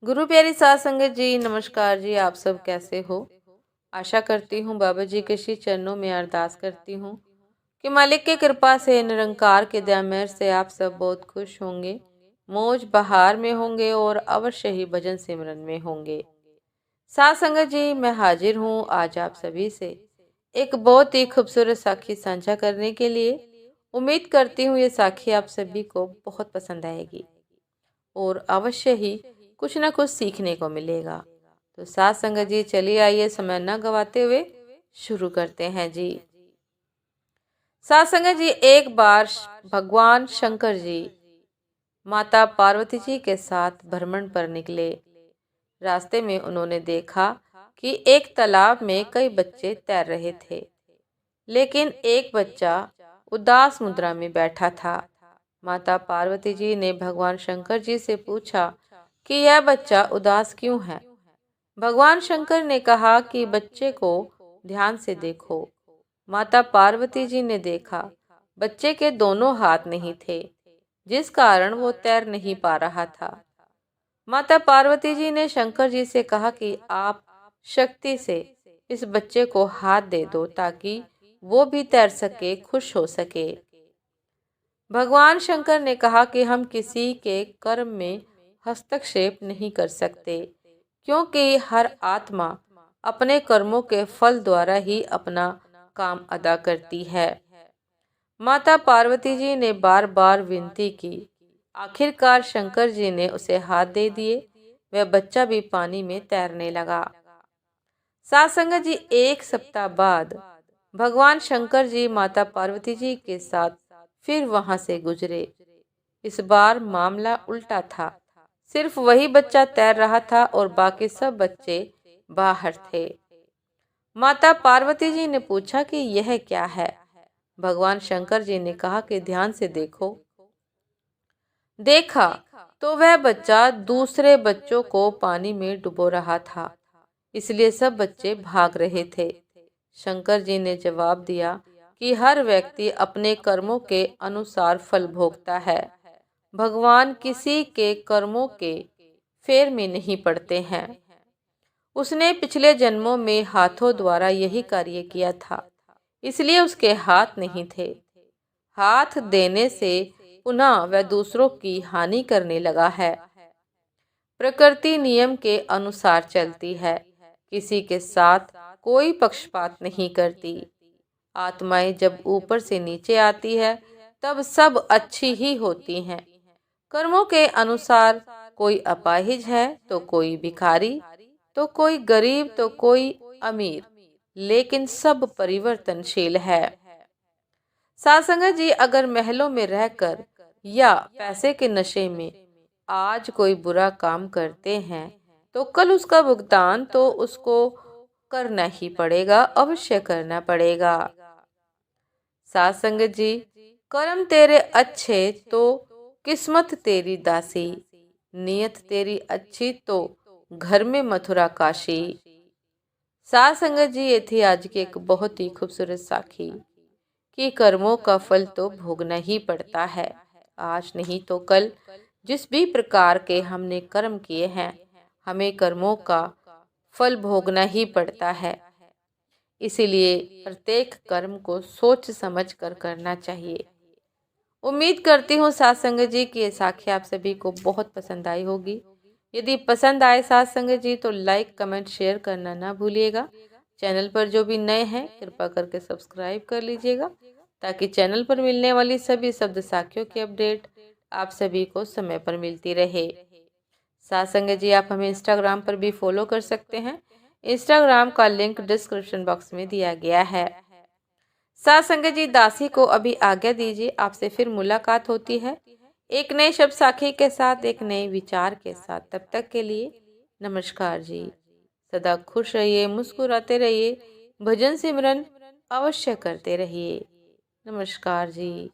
गुरु प्यारी साध संगत जी, नमस्कार जी। आप सब कैसे हो? आशा करती हूँ बाबा जी के श्री चरणों में अरदास करती हूँ कि मालिक की कृपा से, निरंकार के दया मेहर से आप सब बहुत खुश होंगे, मौज बहार में होंगे और अवश्य ही भजन सिमरन में होंगे। साध संगत जी, मैं हाजिर हूँ आज आप सभी से एक बहुत ही खूबसूरत साखी साझा करने के लिए। उम्मीद करती हूँ ये साखी आप सभी को बहुत पसंद आएगी और अवश्य ही कुछ ना कुछ सीखने को मिलेगा। तो साथ संगत जी, चलिए आइए समय न गवाते हुए शुरू करते हैं जी। साथ संगत जी, एक बार भगवान शंकर जी माता पार्वती जी के साथ भ्रमण पर निकले। रास्ते में उन्होंने देखा कि एक तालाब में कई बच्चे तैर रहे थे, लेकिन एक बच्चा उदास मुद्रा में बैठा था। माता पार्वती जी ने भगवान शंकर जी से पूछा कि यह बच्चा उदास क्यों है। भगवान शंकर ने कहा कि बच्चे को ध्यान से देखो। माता पार्वती जी ने देखा, बच्चे के दोनों हाथ नहीं थे, जिस कारण वो तैर नहीं पा रहा था। माता पार्वती जी ने शंकर जी से कहा कि आप शक्ति से इस बच्चे को हाथ दे दो ताकि वो भी तैर सके, खुश हो सके। भगवान शंकर ने कहा कि हम किसी के कर्म में हस्तक्षेप नहीं कर सकते, क्योंकि हर आत्मा अपने कर्मों के फल द्वारा ही अपना काम अदा करती है। माता पार्वती जी ने बार बार विनती की। आखिरकार शंकर जी ने उसे हाथ दे दिए। वह बच्चा भी पानी में तैरने लगा। साथ संगत जी, एक सप्ताह बाद भगवान शंकर जी माता पार्वती जी के साथ फिर वहां से गुजरे। इस बार मामला उल्टा था। सिर्फ वही बच्चा तैर रहा था और बाकी सब बच्चे बाहर थे। माता पार्वती जी ने पूछा कि यह क्या है। भगवान शंकर जी ने कहा कि ध्यान से देखो। देखा तो वह बच्चा दूसरे बच्चों को पानी में डुबो रहा था, इसलिए सब बच्चे भाग रहे थे। शंकर जी ने जवाब दिया कि हर व्यक्ति अपने कर्मों के अनुसार फल भोगता है। भगवान किसी के कर्मों के फेर में नहीं पड़ते हैं। उसने पिछले जन्मों में हाथों द्वारा यही कार्य किया था, इसलिए उसके हाथ नहीं थे। हाथ देने से पुनः वह दूसरों की हानि करने लगा है। प्रकृति नियम के अनुसार चलती है, किसी के साथ कोई पक्षपात नहीं करती। आत्माएं जब ऊपर से नीचे आती है तब सब अच्छी ही होती हैं। कर्मों के अनुसार कोई अपाहिज है तो कोई भिखारी, तो कोई गरीब तो कोई अमीर, लेकिन सब परिवर्तनशील है। साथ संगत जी, अगर महलों में रहकर या पैसे के नशे में आज कोई बुरा काम करते हैं तो कल उसका भुगतान तो उसको करना ही पड़ेगा, अवश्य करना पड़ेगा। साथ संगत जी, कर्म तेरे अच्छे तो किस्मत तेरी दासी, नियत तेरी अच्छी तो घर में मथुरा काशी। साथ संगत जी, ये थी आज की एक बहुत ही खूबसूरत साखी कि कर्मों का फल तो भोगना ही पड़ता है, आज नहीं तो कल। जिस भी प्रकार के हमने कर्म किए हैं, हमें कर्मों का फल भोगना ही पड़ता है। इसीलिए प्रत्येक कर्म को सोच समझ कर करना चाहिए। उम्मीद करती हूँ साथ संगत जी की ये साखी आप सभी को बहुत पसंद आई होगी। यदि पसंद आए साथ संगत जी तो लाइक, कमेंट, शेयर करना ना भूलिएगा। चैनल पर जो भी नए हैं कृपा करके सब्सक्राइब कर लीजिएगा, ताकि चैनल पर मिलने वाली सभी शब्द साखियों की अपडेट आप सभी को समय पर मिलती रहे। साथ संगत जी, आप हमें इंस्टाग्राम पर भी फॉलो कर सकते हैं। इंस्टाग्राम का लिंक डिस्क्रिप्शन बॉक्स में दिया गया है। साथ संगत जी, दासी को अभी आज्ञा दीजिए। आपसे फिर मुलाकात होती है एक नए शब्द साखी के साथ, एक नए विचार के साथ। तब तक के लिए नमस्कार जी। सदा खुश रहिए, मुस्कुराते रहिए, भजन सिमरन अवश्य करते रहिए। नमस्कार जी।